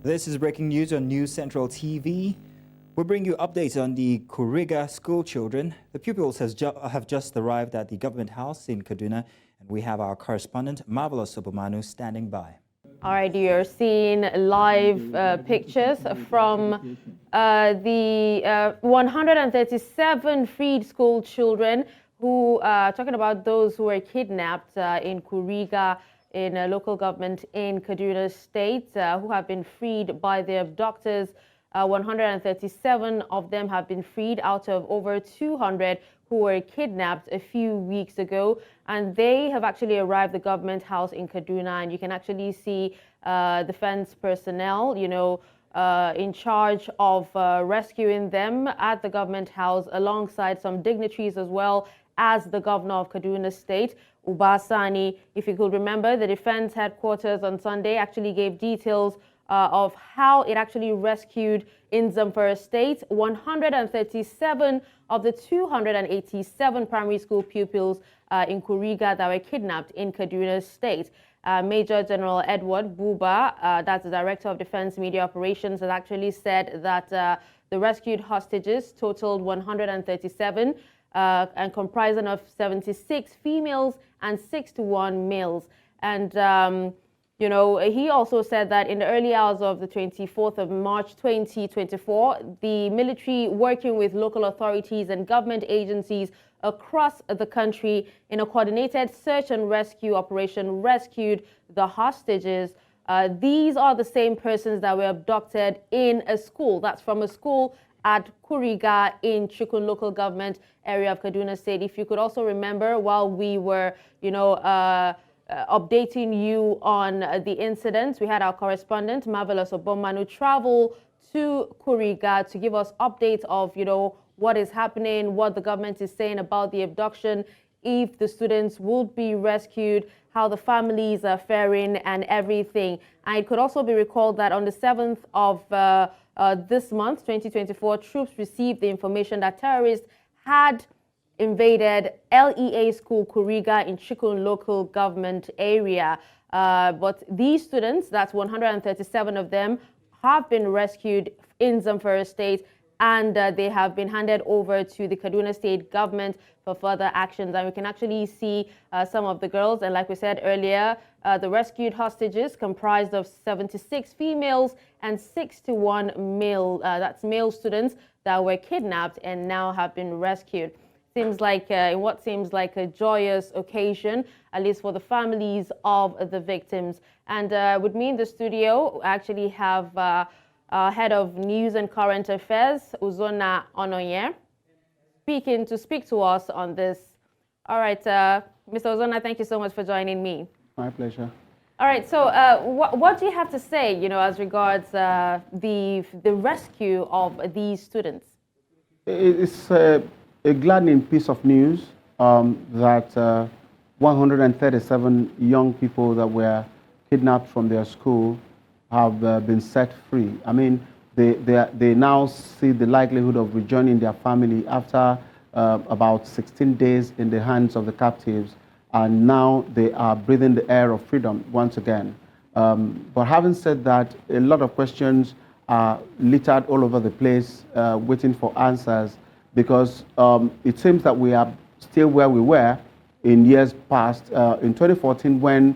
This is breaking news on News Central TV. We'll bring you updates on the Kuriga school children. The pupils have just arrived at the government house in Kaduna, and we have our correspondent, Marvelous Obumanu, standing by. All right, you're seeing live pictures from the 137 freed school children who are talking about those who were kidnapped in Kuriga in a local government in Kaduna State who have been freed by their abductors. 137 of them have been freed out of over 200 who were kidnapped a few weeks ago, and they have actually arrived at the government house in Kaduna, and you can actually see defense personnel, in charge of rescuing them at the government house alongside some dignitaries as well as the governor of Kaduna State, Ubasani. If you could remember, the defense headquarters on Sunday actually gave details of how it actually rescued in Zamfara State 137 of the 287 primary school pupils in Kuriga that were kidnapped in Kaduna State. Major General Edward Buba, that's the Director of Defense Media Operations, has actually said that the rescued hostages totaled 137 and comprising of 76 females and 61 males. And he also said that in the early hours of the 24th of March 2024, the military, working with local authorities and government agencies across the country in a coordinated search and rescue operation, rescued the hostages. These are the same persons that were abducted in a school. That's from a school at Kuriga in Chikun local government area of Kaduna State. If you could also remember, while we were, updating you on the incidents, we had our correspondent, Marvelous Obumanu, travel to Kuriga to give us updates of, what is happening, what the government is saying about the abduction, if the students would be rescued, how the families are faring and everything. And it could also be recalled that on the 7th of this month, 2024, troops received the information that terrorists had invaded LEA school Kuriga in Chikun local government area. But these students, that's 137 of them, have been rescued in Zamfara State, and they have been handed over to the Kaduna State government for further actions. And we can actually see some of the girls. And like we said earlier, the rescued hostages comprised of 76 females and 61 male students that were kidnapped and now have been rescued. Seems like in what seems like a joyous occasion, at least for the families of the victims. And with me in the studio, I actually have Head of News and Current Affairs, Uzonna Ononye, to speak to us on this. All right, Mr. Uzonna, thank you so much for joining me. My pleasure. All right, so what do you have to say, as regards the rescue of these students? It's a gladdening piece of news that 137 young people that were kidnapped from their school have been set free. I mean, they now see the likelihood of rejoining their family after about 16 days in the hands of the captives, and now they are breathing the air of freedom once again. But having said that, a lot of questions are littered all over the place, waiting for answers, because it seems that we are still where we were in years past. In 2014, when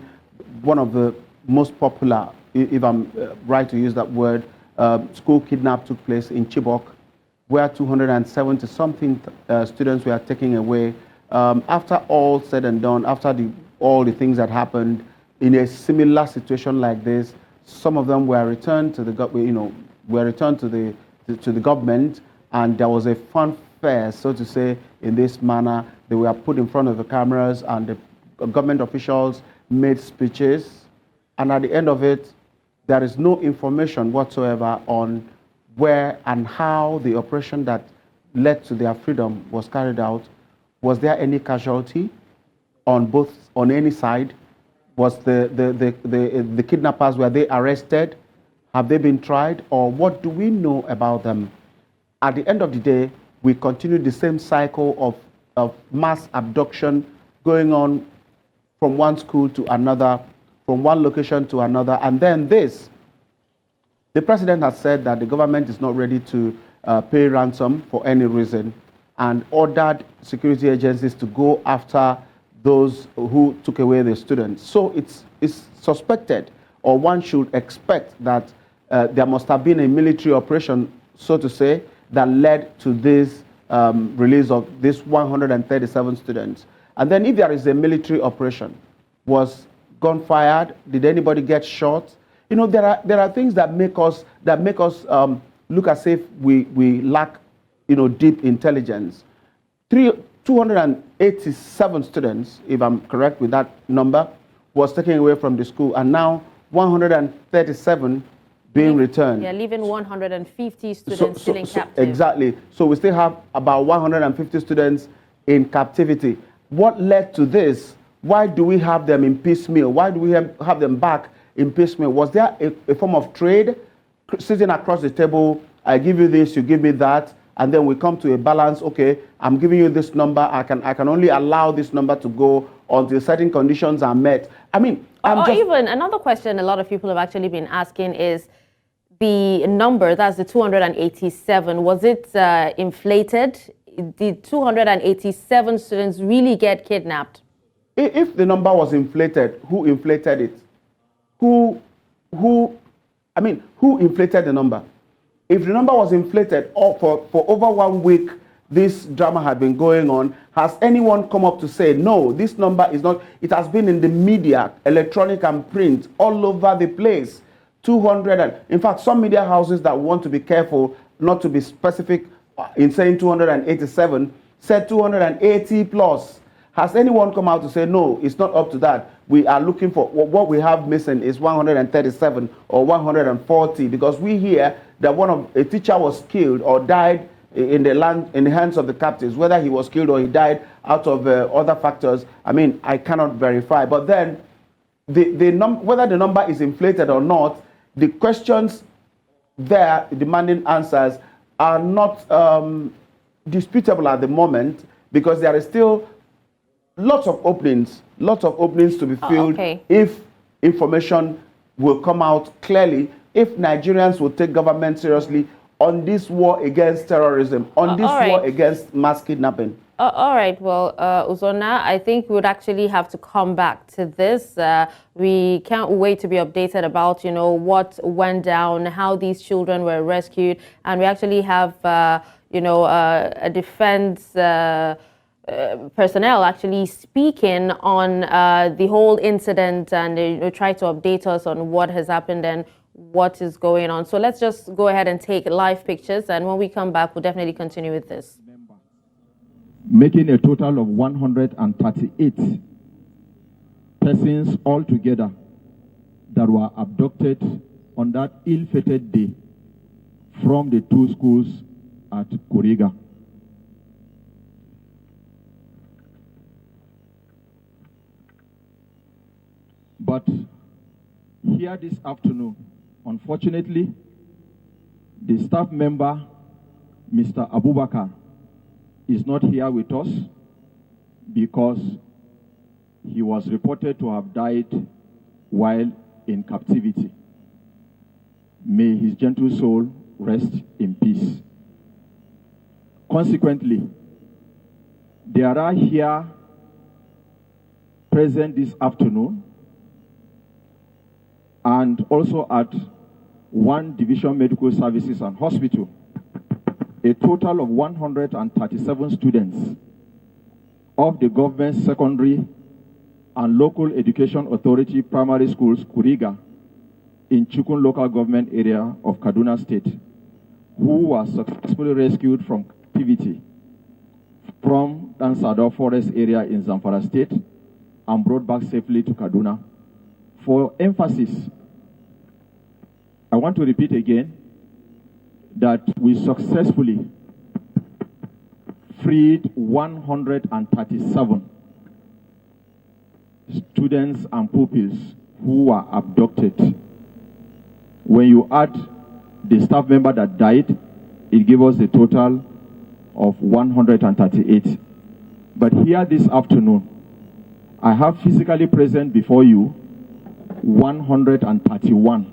one of the most popular, if I'm right to use that word, school kidnap took place in Chibok, where 270-something students were taken away. After all said and done, after all the things that happened, in a similar situation like this, some of them were returned to the government, and there was a fanfare, so to say, in this manner. They were put in front of the cameras, and the government officials made speeches, and at the end of it, there is no information whatsoever on where and how the operation that led to their freedom was carried out. Was there any casualty on any side? Was the kidnappers, were they arrested? Have they been tried? Or what do we know about them? At the end of the day, we continue the same cycle of mass abduction going on from one school to another, from one location to another. And then this, The president has said that the government is not ready to pay ransom for any reason and ordered security agencies to go after those who took away the students. So it's suspected, or one should expect, that there must have been a military operation, so to say, that led to this release of these 137 students. And then if there is a military operation, was gun fired? Did anybody get shot? You know, there are things that make us look as if we lack, you know, deep intelligence. 287 students, if I'm correct with that number, was taken away from the school, and now 137 being returned. Yeah, leaving 150 students still in captivity. Exactly. So we still have about 150 students in captivity. What led to this? Why do we have them in piecemeal? Why do we have them back in piecemeal? Was there a form of trade, sitting across the table, I give you this, you give me that, and then we come to a balance? Okay, I'm giving you this number, I can only allow this number to go until certain conditions are met. I mean, even another question a lot of people have actually been asking is the number, that's the 287, was it inflated? Did 287 students really get kidnapped? If the number was inflated, who inflated it? Who inflated the number? If the number was inflated for over 1 week, this drama had been going on, has anyone come up to say, no, this number is not? It has been in the media, electronic and print, all over the place. 200, in fact, some media houses that want to be careful not to be specific in saying 287, said 280 plus. Has anyone come out to say, no, it's not up to that? We are looking for, what we have missing is 137 or 140, because we hear that a teacher was killed or died in the hands of the captives. Whether he was killed or he died out of other factors, I mean, I cannot verify. But then, whether the number is inflated or not, the questions there demanding answers are not disputable at the moment, because there is still lots of openings to be filled if information will come out clearly, if Nigerians will take government seriously on this war against terrorism, on this war against mass kidnapping. All right. Well, Uzonna, I think we would actually have to come back to this. We can't wait to be updated about, you know, what went down, how these children were rescued. And we actually have, you know, a defense personnel actually speaking on the whole incident, and they try to update us on what has happened and what is going on. So let's just go ahead and take live pictures, and when we come back, we'll definitely continue with this. Making a total of 138 persons altogether that were abducted on that ill-fated day from the two schools at Kuriga. But here this afternoon, unfortunately, the staff member, Mr. Abubakar, is not here with us because he was reported to have died while in captivity. May his gentle soul rest in peace. Consequently, there are here present this afternoon and also at one Division Medical Services and Hospital, a total of 137 students of the government secondary and local education authority primary schools, Kuriga, in Chukun local government area of Kaduna State, who were successfully rescued from captivity from Dansado Forest area in Zamfara State and brought back safely to Kaduna. For emphasis, I want to repeat again that we successfully freed 137 students and pupils who were abducted. When you add the staff member that died, it gave us a total of 138. But here this afternoon, I have physically present before you 131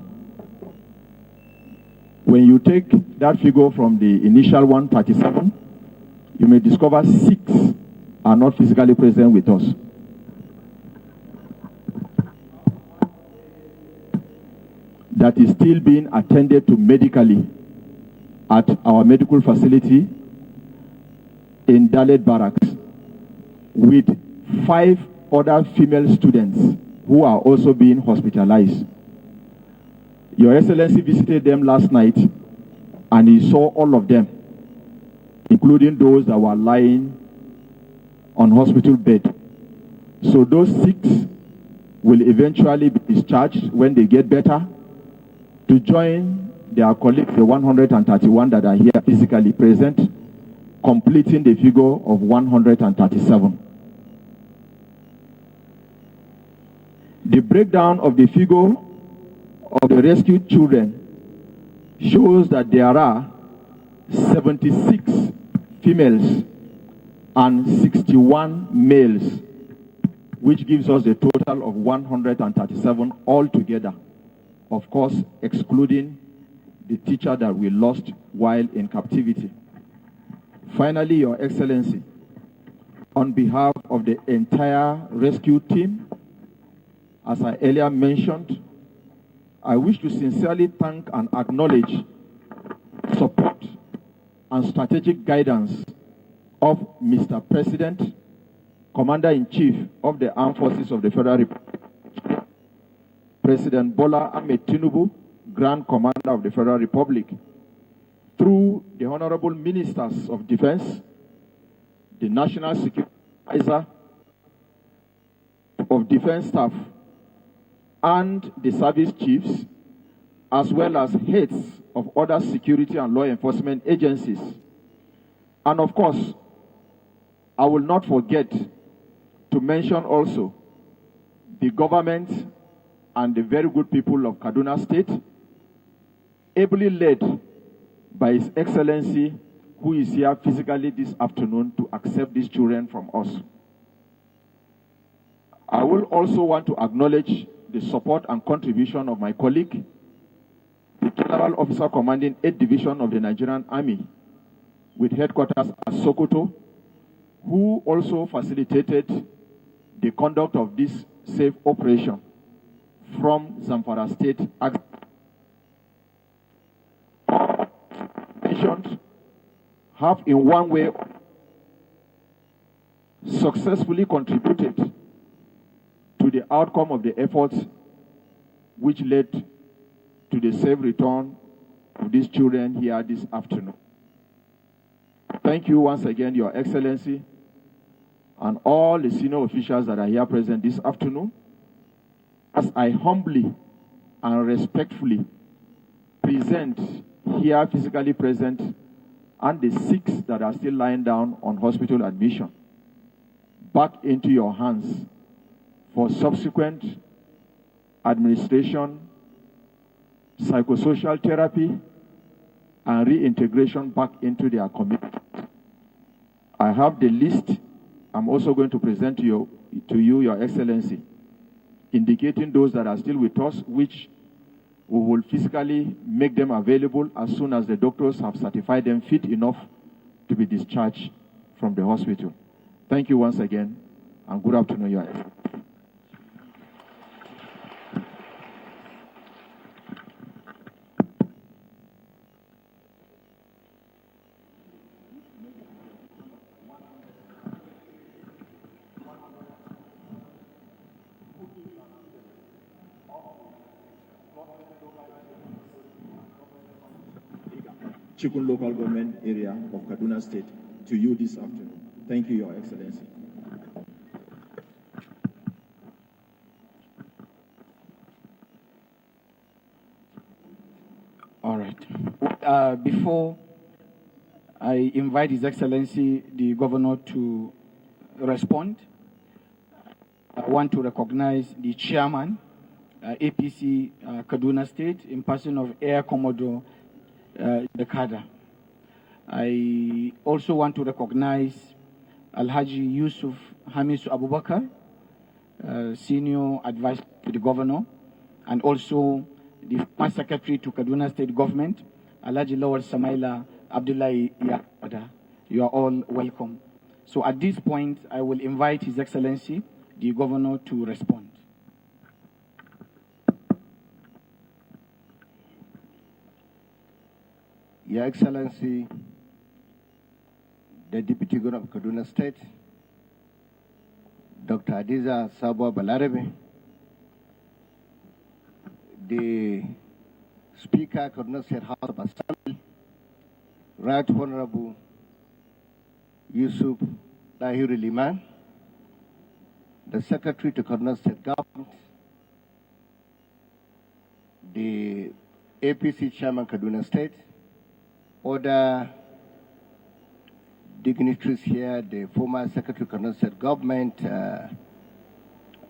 When you take that figure from the initial 137, you may discover 6 are not physically present with us. That is still being attended to medically at our medical facility in Dalet Barracks, with 5 other female students who are also being hospitalized. Your Excellency visited them last night, and he saw all of them, including those that were lying on hospital bed. So those 6 will eventually be discharged when they get better, to join their colleagues, the 131 that are here physically present, completing the figure of 137. The breakdown of the figure of the rescued children shows that there are 76 females and 61 males, which gives us a total of 137 altogether. Of course, excluding the teacher that we lost while in captivity. Finally, Your Excellency, on behalf of the entire rescue team, as I earlier mentioned, I wish to sincerely thank and acknowledge support and strategic guidance of Mr. President, Commander-in-Chief of the Armed Forces of the Federal Republic, President Bola Ahmed Tinubu, Grand Commander of the Federal Republic, through the Honorable Ministers of Defense, the National Security Advisor of Defense Staff, and the service chiefs, as well as heads of other security and law enforcement agencies. And of course, I will not forget to mention also the government and the very good people of Kaduna State, ably led by His Excellency, who is here physically this afternoon to accept these children from us. I will also want to acknowledge the support and contribution of my colleague, the General Officer Commanding 8th Division of the Nigerian Army, with headquarters at Sokoto, who also facilitated the conduct of this safe operation from Zamfara State. Mentioned have in one way successfully contributed to the outcome of the efforts which led to the safe return of these children here this afternoon. Thank you once again, Your Excellency, and all the senior officials that are here present this afternoon, as I humbly and respectfully present here physically present and the 6 that are still lying down on hospital admission back into your hands for subsequent administration, psychosocial therapy, and reintegration back into their community. I have the list I'm also going to present to you, Your Excellency, indicating those that are still with us, which we will physically make them available as soon as the doctors have certified them fit enough to be discharged from the hospital. Thank you once again, and good afternoon, Your Excellency. Chikun local government area of Kaduna State to you this afternoon. Thank you, Your Excellency. All right. Before I invite His Excellency, the Governor, to respond, I want to recognize the Chairman, APC Kaduna State, in person of Air Commodore Dekada. I also want to recognize Alhaji Yusuf Hamisu Abubakar, Senior Advisor to the Governor, and also the Former Secretary to Kaduna State Government, Alaji Lawal Samaila, Abdullahi Yada. You are all welcome. So at this point, I will invite His Excellency, the Governor, to respond. Your Excellency, the Deputy Governor of Kaduna State, Dr. Adiza Sabo Balarabe, the Speaker, Kaduna State House of Assembly, Right Honorable Yusuf Dahiru Liman, the Secretary to Kaduna State Government, the APC Chairman Kaduna State, other dignitaries here, the former Secretary of Kaduna State Government,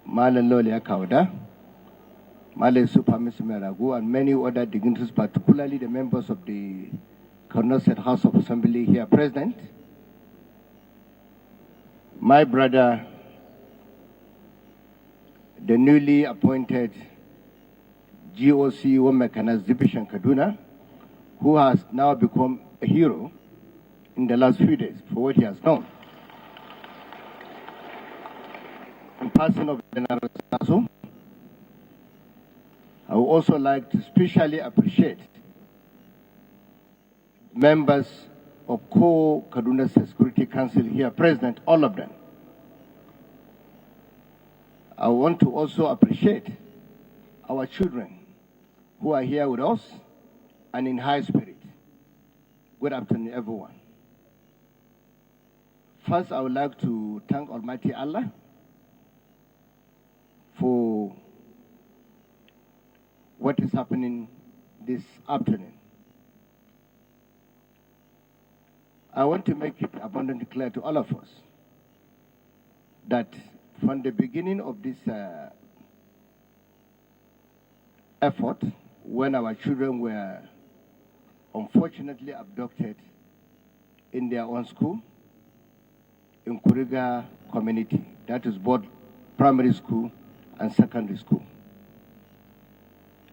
Malan Lolia Kauda, Malay Supamis Meragu, and many other dignitaries, particularly the members of the Kaduna State House of Assembly here present. My brother, the newly appointed GOC Womekanaz Division Kaduna, who has now become a hero in the last few days for what he has done. In person of General Sasso, I would also like to specially appreciate members of Kaduna Security Council here present, all of them. I want to also appreciate our children who are here with us and in high spirit. Good afternoon, everyone. First, I would like to thank Almighty Allah for what is happening this afternoon. I want to make it abundantly clear to all of us that from the beginning of this effort, when our children were unfortunately abducted in their own school, in Kuriga community, that is both primary school and secondary school.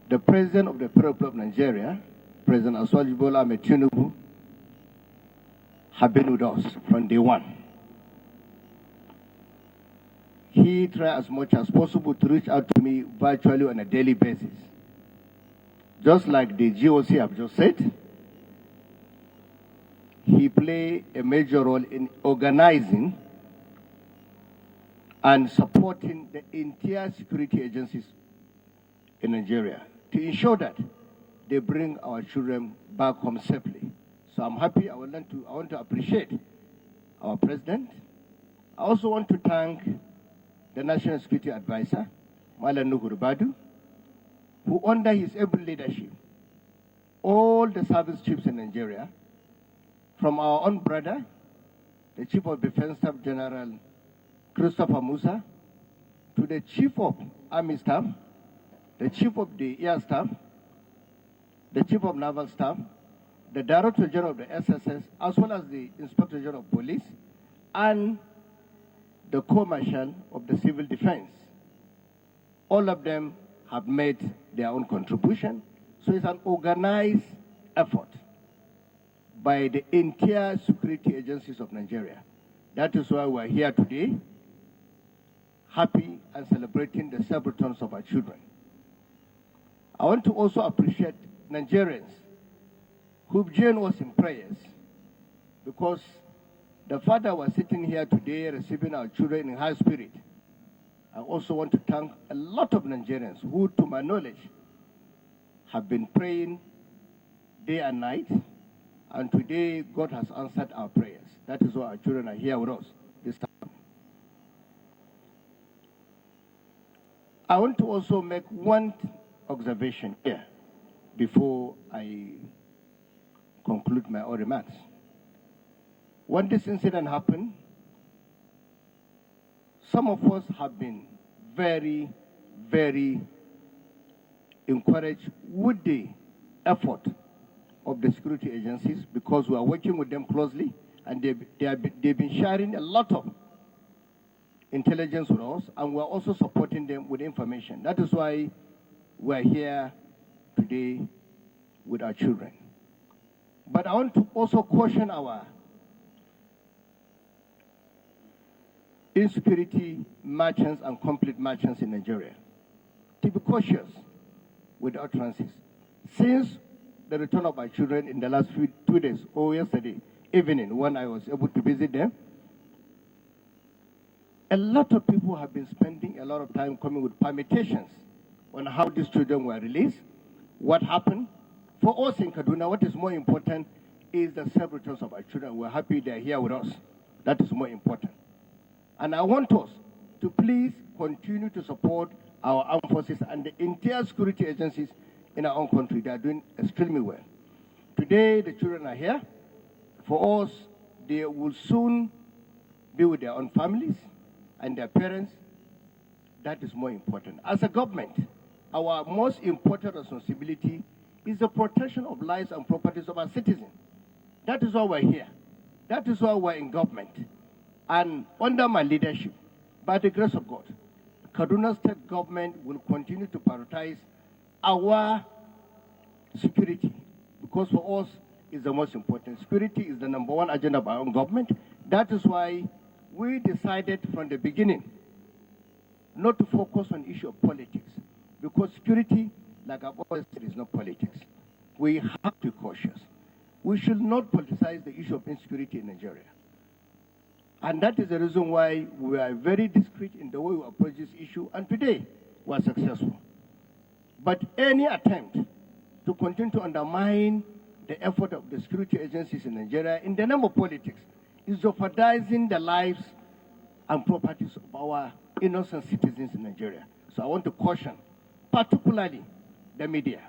The President of the Republic of Nigeria, President Aswaji Bola Ahmed Tinubu, have been with us from day one. He tried as much as possible to reach out to me virtually on a daily basis. Just like the GOC have just said, he played a major role in organizing and supporting the entire security agencies in Nigeria to ensure that they bring our children back home safely. So I'm happy. I want to appreciate our president. I also want to thank the National Security Advisor, Malam Nuhur Badu, who under his able leadership, all the service chiefs in Nigeria, from our own brother, the Chief of Defense Staff General Christopher Musa, to the Chief of Army Staff, the Chief of the Air Staff, the Chief of Naval Staff, the Director General of the SSS, as well as the Inspector General of Police, and the Co-Marshal of the Civil Defense. All of them have made their own contribution. So it's an organized effort by the entire security agencies of Nigeria. That is why we're here today, happy and celebrating the celebrations of our children. I want to also appreciate Nigerians who've joined us in prayers, because the father was sitting here today receiving our children in high spirit. I also want to thank a lot of Nigerians who, to my knowledge, have been praying day and night, and today God has answered our prayers. That is why our children are here with us this time. I want to also make one observation here before I conclude my own remarks. When this incident happened, some of us have been very, very encouraged with the effort of the security agencies, because we are working with them closely, and they've been sharing a lot of intelligence with us, and we're also supporting them with information. That is why we're here today with our children. But I want to also caution our insecurity merchants and complete merchants in Nigeria to be cautious with utterances. Since the return of my children in the last 2 days or yesterday evening when I was able to visit them, a lot of people have been spending a lot of time coming with permutations on how these children were released, what happened. For us in Kaduna, what is more important is the safe returns of our children. We're happy they're here with us. That is more important. And I want us to please continue to support our armed forces and the entire security agencies in our own country. They are doing extremely well. Today, the children are here. For us, they will soon be with their own families and their parents. That is more important. As a government, our most important responsibility is the protection of lives and properties of our citizens. That is why we're here. That is why we're in government. And under my leadership, by the grace of God, Kaduna State government will continue to prioritize our security, because for us, it's the most important. Security is the #1 agenda of our own government. That is why we decided from the beginning not to focus on the issue of politics, because security, like I've always said, is not politics. We have to be cautious. We should not politicize the issue of insecurity in Nigeria. And that is the reason why we are very discreet in the way we approach this issue, and today we are successful. But any attempt to continue to undermine the effort of the security agencies in Nigeria in the name of politics is jeopardizing the lives and properties of our innocent citizens in Nigeria. So I want to caution, particularly the media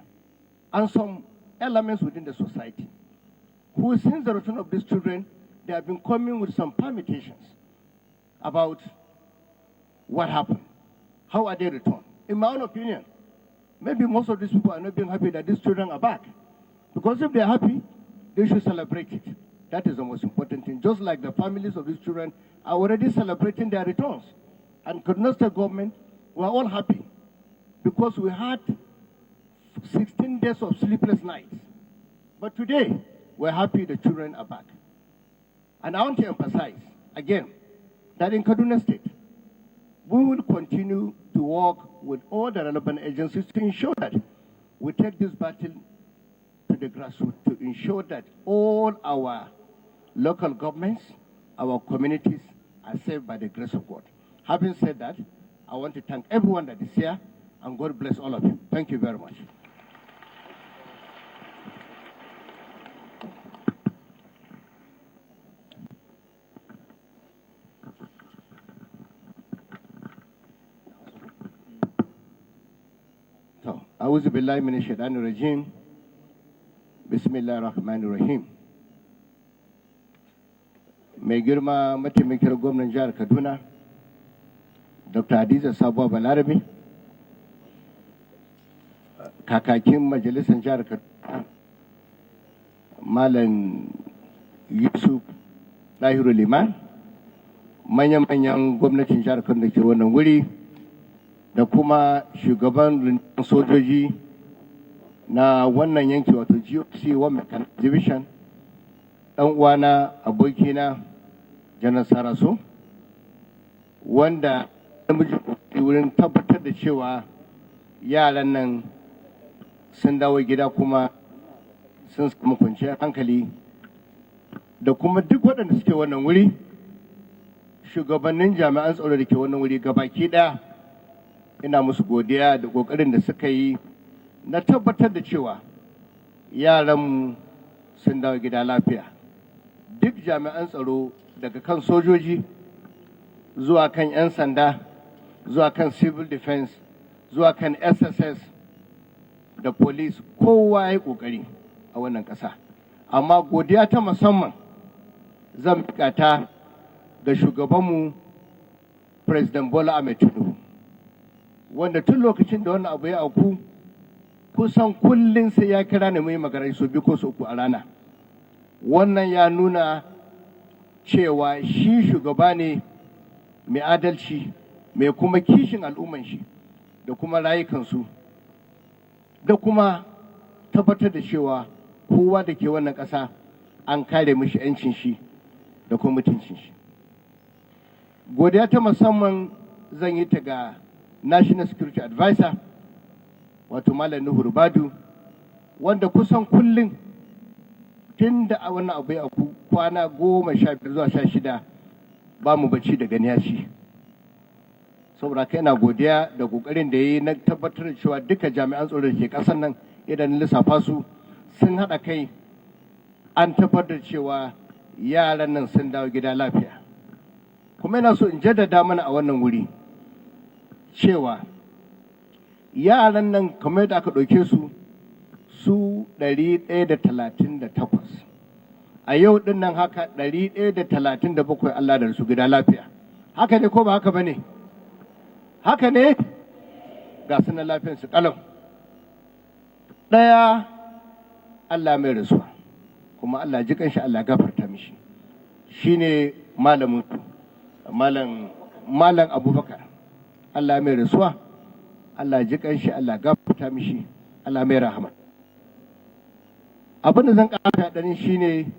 and some elements within the society, who since the return of these children, they have been coming with some permutations about what happened. How are they returned? In my own opinion, maybe most of these people are not being happy that these children are back. Because if they're happy, they should celebrate it. That is the most important thing. Just like the families of these children are already celebrating their returns. And Kaduna State government, we're all happy because we had 16 days of sleepless nights. But today, we're happy the children are back. And I want to emphasize, again, that in Kaduna State, we will continue to work with all the relevant agencies to ensure that we take this battle to the grassroots, to ensure that all our local governments, our communities are saved by the grace of God. Having said that, I want to thank everyone that is here, and God bless all of you. Thank you very much. أعوذ بالله من الشيطان الرجيم بسم الله الرحمن الرحيم. Mai girma mataimakin gwamnan jihar Kaduna, Dr. Hadiza Sabuwa Balarabe, kakakin majalisar jihar Kaduna, Malam Yusuf Dahiru Liman, manyan gwamnatin jihar Kaduna ke wannan wuri, da kuma shugaban rundunar sojoji na wannan yanki wato GOC 1 Mechanic Division, ɗan uwana abokina Janar Saraso, wanda namiji wurin tabbatar da cewa yaran nan sun dawo gida kuma sun samu kwanciyar hankali, da kuma duk waɗanda suke wannan wuri, shugabannin jami'an tsaro da ke wannan wuri gabaki ɗaya, ina musu godiya da ƙoƙarin da suka yi na tabbatar da cewa yaranmu sun dawo gida lafiya. Duk jami'an tsaro daga kan sojoji zuwa kan 'yan sanda zuwa kan civil defense zuwa kan SSS da police, kowa ya yi ƙoƙari a wannan ƙasa. Amma godiya ta musamman zan miƙa ta ga shugabanmu President Bola Ahmed Tinubu, wanda tun lokacin da wannan abu ya auku kusan kullum sai ya kira ni mai magana so biyu ko so uku a rana. Wannan ya nuna cewa shi shugaba ne mai adalci, mai kuma kishin al'umman shi da kuma rayukansu, da kuma tabbatar da cewa kowa da ke wannan ƙasa an kare mishi 'yancin shi da kuma mutuncin shi. Godiya ta musamman zan yi ta ga National Security Advisor, wato Malam Nuhu Rubadu, wanda kusan kullum tun da wannan abu ya kwana 15 zuwa 16 ba mu bacci da ganiya shi. Saboda kai na godiya da kokarin da yayi na tabbatar da cewa duka jami'an tsaro da ke ƙasar nan idan lissafa su sun haɗa kai an tabbatar da cewa yaran nan sun dawo gida lafiya. Kuma ina so in jaddada mana a wannan wuri cewa yaran nan kamar da aka ɗauke su 138 a yau ɗin nan haka 137 Allah da su gida lafiya. Haka ne ko ba haka ba ne? Haka ne? Ga su na lafiyansu ƙalau. Ɗaya Allah mai rasuwa kuma Allah ji kanshi, Allah gafarta mishi, shine malamin malam Abubakar. Allah mai rasuwa, Allah ji kanshi, Allah gafarta mishi, Allah mai rahama. Abin da zan ƙara ɗanin shine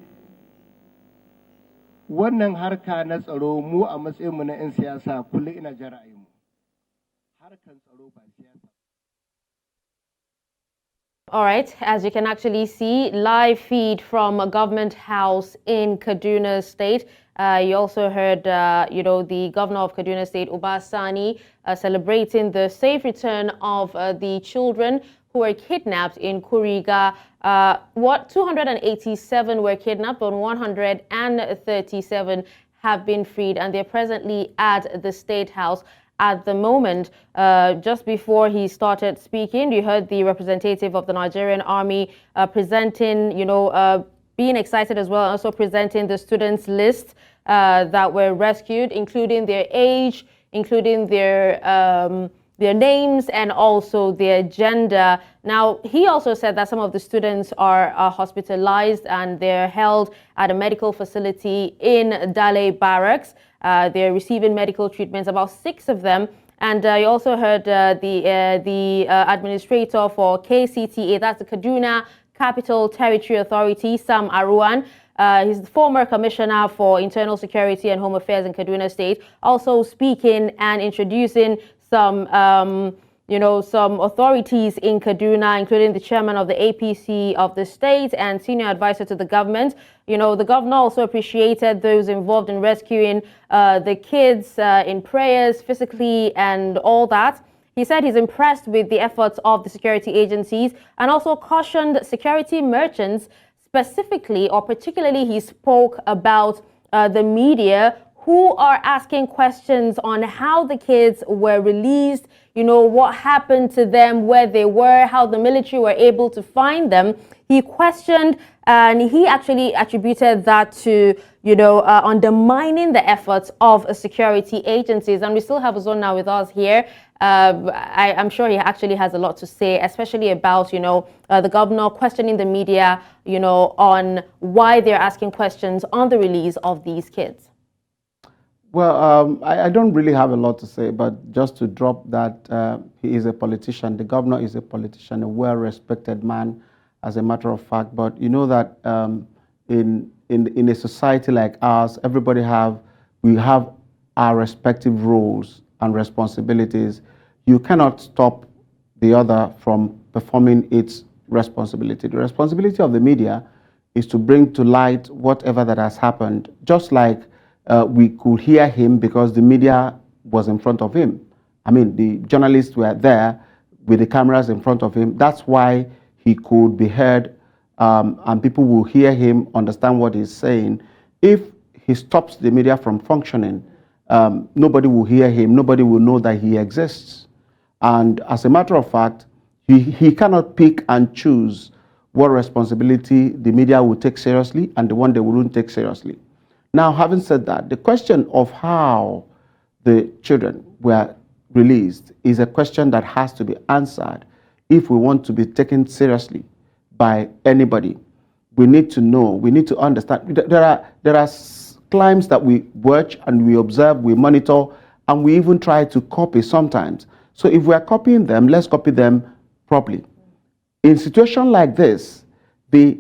wannan harka na tsaro, mu a matsayinmu na 'yan siyasa kullum ina jin ra'ayinmu. Harkan tsaro ba siyasa. All right, as you can actually see, live feed from a government house in Kaduna State. You also heard, the governor of Kaduna State, Sani, celebrating the safe return of the children who were kidnapped in Kuriga. 287 were kidnapped, but 137 have been freed, and they're presently at the State House. At the moment, just before he started speaking, you heard the representative of the Nigerian Army presenting, being excited as well, also presenting the students' list that were rescued, including their age, including their names, and also their gender. Now, he also said that some of the students are hospitalized and they're held at a medical facility in Dale Barracks. They're receiving medical treatments, about 6 of them. And you also heard the administrator for KCTA, that's the Kaduna Capital Territory Authority, Sam Aruan. He's the former commissioner for internal security and home affairs in Kaduna State, also speaking and introducing some authorities in Kaduna, including the chairman of the APC of the state and senior advisor to the government. The governor also appreciated those involved in rescuing the kids in prayers, physically, and all that. He said he's impressed with the efforts of the security agencies and also cautioned security merchants specifically, or particularly he spoke about the media who are asking questions on how the kids were released, what happened to them, where they were, how the military were able to find them. He questioned and he actually attributed that to, undermining the efforts of security agencies. And we still have Uzonna with us here. I'm sure he actually has a lot to say, especially about, the governor questioning the media, on why they're asking questions on the release of these kids. Well, I don't really have a lot to say, but just to drop that he is a politician. The governor is a politician, a well-respected man, as a matter of fact. But you know that in a society like ours, we have our respective roles and responsibilities. You cannot stop the other from performing its responsibility. The responsibility of the media is to bring to light whatever that has happened, just like we could hear him because the media was in front of him. I mean, the journalists were there with the cameras in front of him. That's why he could be heard and people will hear him, understand what he's saying. If he stops the media from functioning, nobody will hear him, nobody will know that he exists. And as a matter of fact, he cannot pick and choose what responsibility the media will take seriously and the one they wouldn't take seriously. Now, having said that, the question of how the children were released is a question that has to be answered if we want to be taken seriously by anybody. We need to know, we need to understand. There are crimes that we watch and we observe, we monitor, and we even try to copy sometimes. So if we are copying them, let's copy them properly. In a situation like this, the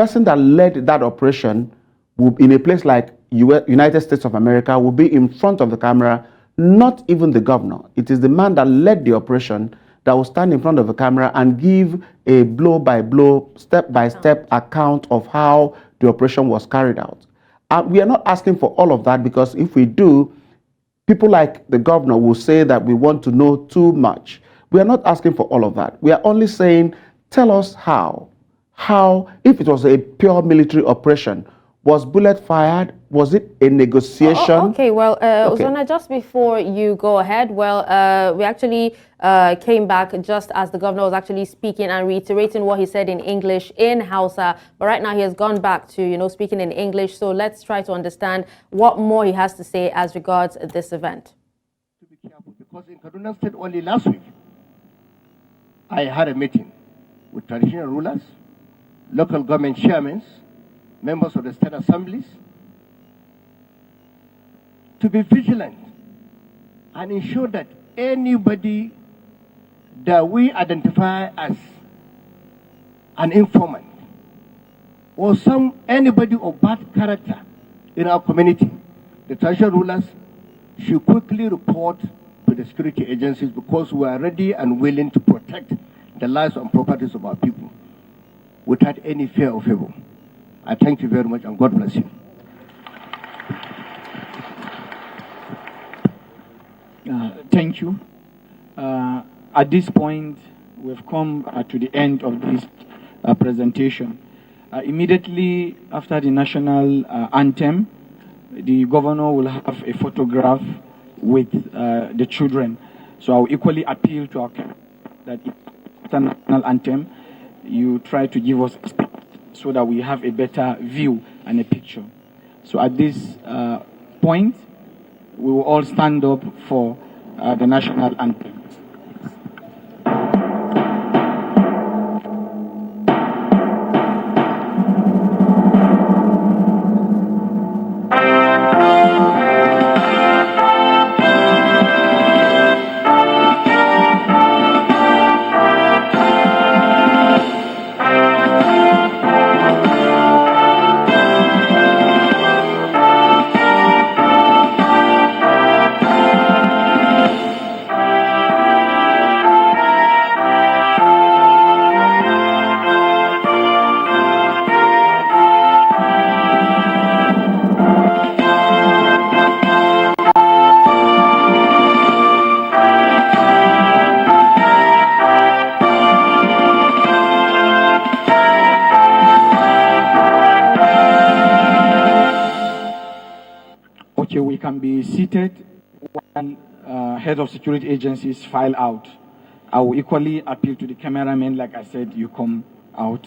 person that led that operation will, in a place like United States of America, will be in front of the camera, not even the governor. It is the man that led the operation that will stand in front of the camera and give a blow-by-blow, step-by-step account of how the operation was carried out. We are not asking for all of that, because if we do, people like the governor will say that we want to know too much. We are not asking for all of that. We are only saying, tell us how, if it was a pure military operation, was bullet fired? Was it a negotiation? Okay, well, Uzonna, just before you go ahead, well, we actually came back just as the governor was actually speaking and reiterating what he said in English in Hausa. But right now he has gone back to, speaking in English. So let's try to understand what more he has to say as regards this event. To be careful, because in Kaduna State only last week, I had a meeting with traditional rulers, local government chairmen, members of the state assemblies, to be vigilant and ensure that anybody that we identify as an informant or anybody of bad character in our community, the traditional rulers should quickly report to the security agencies, because we are ready and willing to protect the lives and properties of our people without any fear of evil. I thank you very much, and God bless you. Thank you. At this point, we've come to the end of this presentation. Immediately after the national anthem, the governor will have a photograph with the children. So I will equally appeal to our that after national anthem, you try to give us so that we have a better view and a picture. So at this point, we will all stand up for the national anthem. We can be seated when head of security agencies file out. I will equally appeal to the cameraman, like I said, you come out.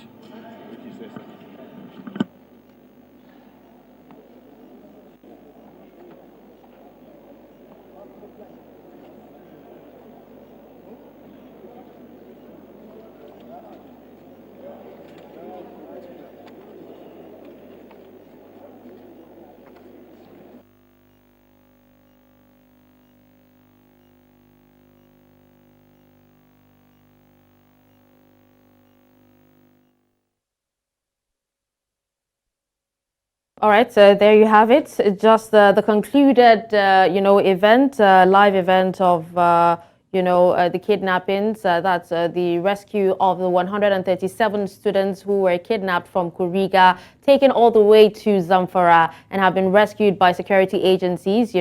All right, so there you have it. Just the concluded, event, live event of, the kidnappings. That's the rescue of the 137 students who were kidnapped from Kuriga, taken all the way to Zamfara, and have been rescued by security agencies.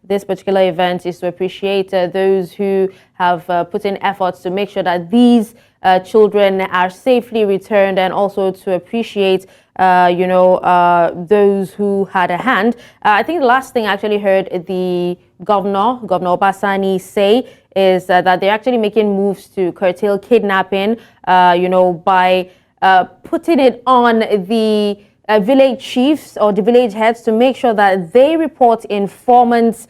This particular event is to appreciate those who have put in efforts to make sure that these children are safely returned, and also to appreciate those who had a hand. I think the last thing I actually heard the Governor Obasani say is that they're actually making moves to curtail kidnapping, by putting it on the village chiefs or the village heads to make sure that they report informants,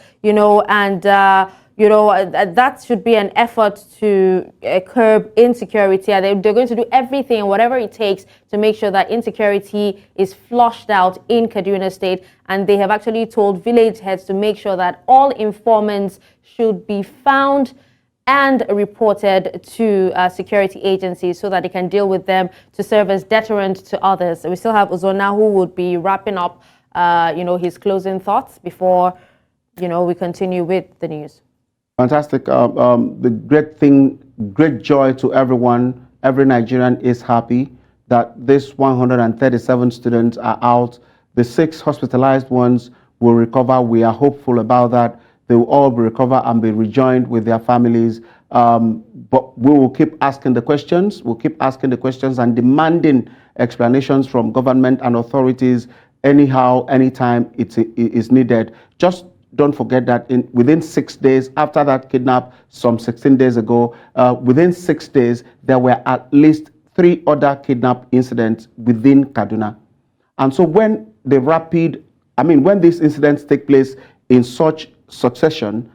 that should be an effort to curb insecurity. And they're going to do everything and whatever it takes to make sure that insecurity is flushed out in Kaduna State. And they have actually told village heads to make sure that all informants should be found and reported to security agencies so that they can deal with them to serve as deterrent to others. We still have Uzonna, who would be wrapping up, his closing thoughts before, we continue with the news. Fantastic. The great joy to everyone, every Nigerian is happy that this 137 students are out. The 6 hospitalized ones will recover. We are hopeful about that. They will all be recovered and be rejoined with their families. But we will keep asking the questions. We'll keep asking the questions and demanding explanations from government and authorities anyhow, anytime it is needed. Just don't forget that within 6 days after that kidnap, some 16 days ago, within 6 days, there were at least 3 other kidnap incidents within Kaduna. And so when when these incidents take place in such succession,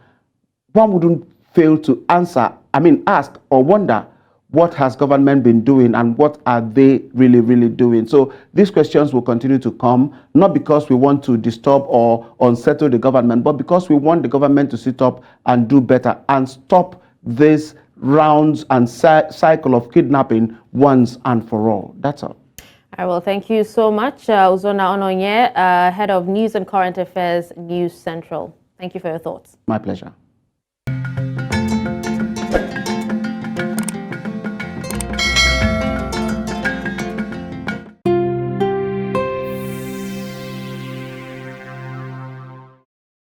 one wouldn't fail to ask or wonder, what has government been doing and what are they really doing? So these questions will continue to come, not because we want to disturb or unsettle the government, but because we want the government to sit up and do better and stop this rounds and cycle of kidnapping once and for all. That's all. All right, well, thank you so much, Uzonna Ononye, Head of News and Current Affairs, News Central. Thank you for your thoughts. My pleasure.